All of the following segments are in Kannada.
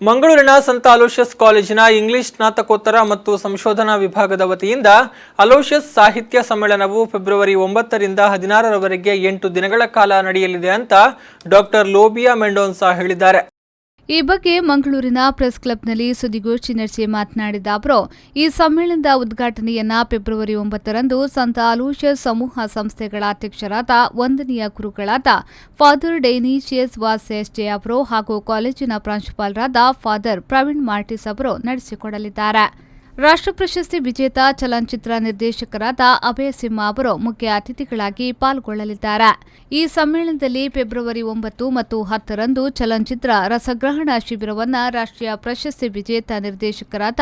ಮಂಗಳೂರಿನ ಸಂತ ಅಲೋಷಿಯಸ್ ಕಾಲೇಜಿನ ಇಂಗ್ಲಿಷ್ ಸ್ನಾತಕೋತ್ತರ ಮತ್ತು ಸಂಶೋಧನಾ ವಿಭಾಗದ ವತಿಯಿಂದ ಅಲೋಷಿಯಸ್ ಸಾಹಿತ್ಯ ಸಮ್ಮೇಳನವು ಫೆಬ್ರವರಿ 9 ರಿಂದ 16 ರವರೆಗೆ 8 ದಿನಗಳ ಕಾಲ ನಡೆಯಲಿದೆ ಅಂತ ಡಾಕ್ಟರ್ ಲೋಬಿಯಾ ಮೆಂಡೋನ್ಸಾ ಹೇಳಿದ್ದಾರೆ. ಈ ಬಗ್ಗೆ ಮಂಗಳೂರಿನ ಪ್ರೆಸ್ ಕ್ಲಬ್ನಲ್ಲಿ ಸುದ್ದಿಗೋಷ್ಠಿ ನಡೆಸಿ ಮಾತನಾಡಿದ ಅವರು, ಈ ಸಮ್ಮೇಳನದ ಉದ್ಘಾಟನೆಯನ್ನ ಫೆಬ್ರವರಿ 9 ರಂದು ಸಂತ ಅಲೋಷಿಯಸ್ ಸಮೂಹ ಸಂಸ್ಥೆಗಳ ಅಧ್ಯಕ್ಷರಾದ ವಂದನೀಯ ಗುರುಗಳಾದ ಫಾದರ್ ಡೈನೀಶಿಯಸ್ ವಾಸೆಸ್ಟೆ ಅವರು ಹಾಗೂ ಕಾಲೇಜಿನ ಪ್ರಾಂಶುಪಾಲರಾದ ಫಾದರ್ ಪ್ರವೀಣ್ ಮಾರ್ಟಿಸ್ ಅವರು ನಡೆಸಿಕೊಡಲಿದ್ದಾರೆ. ರಾಷ್ಟ್ರ ಪ್ರಶಸ್ತಿ ವಿಜೇತ ಚಲನಚಿತ್ರ ನಿರ್ದೇಶಕರಾದ ಅಭಯ ಸಿಂಹ ಅವರು ಮುಖ್ಯ ಅತಿಥಿಗಳಾಗಿ ಪಾಲ್ಗೊಳ್ಳಲಿದ್ದಾರೆ. ಈ ಸಮ್ಮೇಳನದಲ್ಲಿ ಫೆಬ್ರವರಿ 9 ಮತ್ತು 10 ರಂದು ಚಲನಚಿತ್ರ ರಸಗ್ರಹಣ ಶಿಬಿರವನ್ನು ರಾಷ್ಟ್ರೀಯ ಪ್ರಶಸ್ತಿ ವಿಜೇತ ನಿರ್ದೇಶಕರಾದ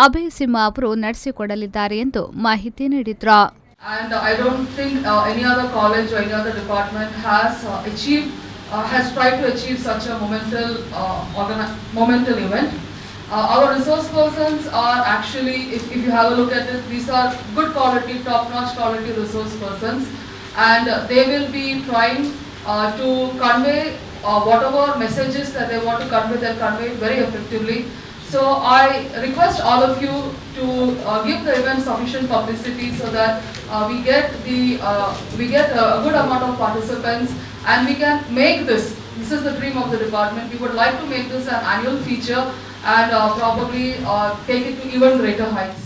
ಅಭಯ ಸಿಂಹ ಅವರು ನಡೆಸಿಕೊಡಲಿದ್ದಾರೆ ಎಂದು ಮಾಹಿತಿ ನೀಡಿದರು. And I don't think any other college or any other department has tried to achieve such a monumental event. Our resource persons are actually, if you have a look at it, these are good quality, top-notch quality resource persons, and they will be trying to convey whatever messages that they want to convey, they'll convey very effectively. So I request all of you to give the event sufficient publicity so that we get a good amount of participants, and we can make this is the dream of the department. We would like to make this an annual feature and probably take it to even greater heights.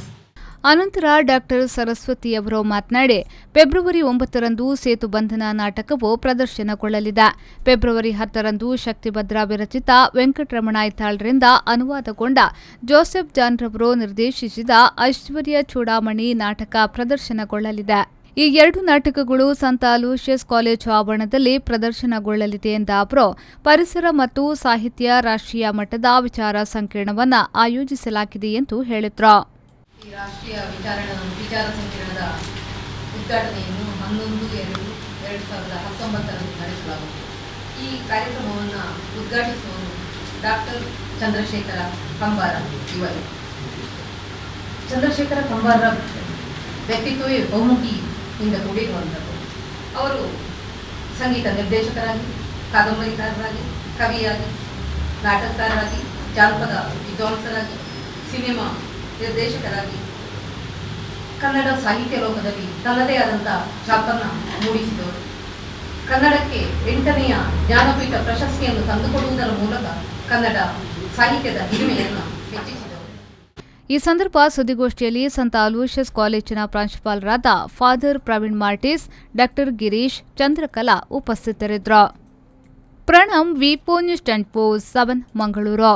ಅನಂತರ ಡಾಕ್ಟರ್ ಸರಸ್ವತಿ ಅವರು ಮಾತನಾಡಿ, ಫೆಬ್ರವರಿ 9 ರಂದು ಸೇತು ಬಂಧನ ನಾಟಕವು ಪ್ರದರ್ಶನಗೊಳ್ಳಲಿದೆ. ಫೆಬ್ರವರಿ 10 ರಂದು ಶಕ್ತಿಭದ್ರಾ ವಿರಚಿತ ವೆಂಕಟರಮಣ ಐತಾಳ್ರಿಂದ ಅನುವಾದಗೊಂಡ ಜೋಸೆಫ್ ಜಾನ್ ರವರು ನಿರ್ದೇಶಿಸಿದ ಐಶ್ವರ್ಯ ಚೂಡಾಮಣಿ ನಾಟಕ ಪ್ರದರ್ಶನಗೊಳ್ಳಲಿದೆ. ಈ 2 ನಾಟಕಗಳು ಸಂತ ಅಲೋಷಿಯಸ್ ಕಾಲೇಜು ಆವರಣದಲ್ಲಿ ಪ್ರದರ್ಶನಗೊಳ್ಳಲಿದೆ ಎಂದ ಅವರು, ಪರಿಸರ ಮತ್ತು ಸಾಹಿತ್ಯ ರಾಷ್ಟ್ರೀಯ ಮಟ್ಟದ ವಿಚಾರ ಸಂಕಿರಣವನ್ನು ಆಯೋಜಿಸಲಾಗಿದೆ ಎಂದು ಹೇಳಿದರು. ಈ ರಾಷ್ಟ್ರೀಯ ವಿಚಾರ ಸಂಕಿರಣದ ಉದ್ಘಾಟನೆಯನ್ನು 11/2/2019 ನಡೆಸಲಾಗುತ್ತದೆ. ಈ ಕಾರ್ಯಕ್ರಮವನ್ನು ಉದ್ಘಾಟಿಸುವವರು ಡಾಕ್ಟರ್ ಚಂದ್ರಶೇಖರ ಕಂಬಾರ ಇವರು. ಚಂದ್ರಶೇಖರ ಕಂಬಾರ ವ್ಯಕ್ತಿತ್ವವೇ ಬಹುಮುಖಿಯಿಂದ ಕೂಡಿರುವಂಥದ್ದು. ಅವರು ಸಂಗೀತ ನಿರ್ದೇಶಕರಾಗಿ, ಕಾದಂಬರಿಕಾರರಾಗಿ, ಕವಿಯಾಗಿ, ನಾಟಕಕಾರರಾಗಿ, ಜಾನಪದ ವಿದ್ವಾಂಸರಾಗಿ, ಸಿನಿಮಾ ನಿರ್ದೇಶಕರಾಗಿ ಕನ್ನಡ ಸಾಹಿತ್ಯ ಲೋಕದಲ್ಲಿ ತನ್ನದೇ ಆದಂಥ ಛಾಪನ್ನು ಮೂಡಿಸಿದವರು. ಕನ್ನಡಕ್ಕೆ 8ನೇ ಜ್ಞಾನಪೀಠ ಪ್ರಶಸ್ತಿಯನ್ನು ತಂದುಕೊಡುವುದರ ಮೂಲಕ ಕನ್ನಡ ಸಾಹಿತ್ಯದ ಹಿರಿಮೆಯನ್ನು ಹೆಚ್ಚಿಸಿದರು. ಈ ಸಂದರ್ಭ ಸುದ್ದಿಗೋಷ್ಠಿಯಲ್ಲಿ ಸಂತ ಅಲೋಷಿಯಸ್ ಕಾಲೇಜಿನ ಪ್ರಾಂಶುಪಾಲರಾದ ಫಾದರ್ ಪ್ರವೀಣ್ ಮಾರ್ಟಿಸ್, ಡಾಕ್ಟರ್ ಗಿರೀಶ್, ಚಂದ್ರಕಲಾ ಉಪಸ್ಥಿತರಿದ್ದರು. ಪ್ರಣಮ್, ವಿ4 ನ್ಯೂಸ್ 10 7 ಮಂಗಳೂರು.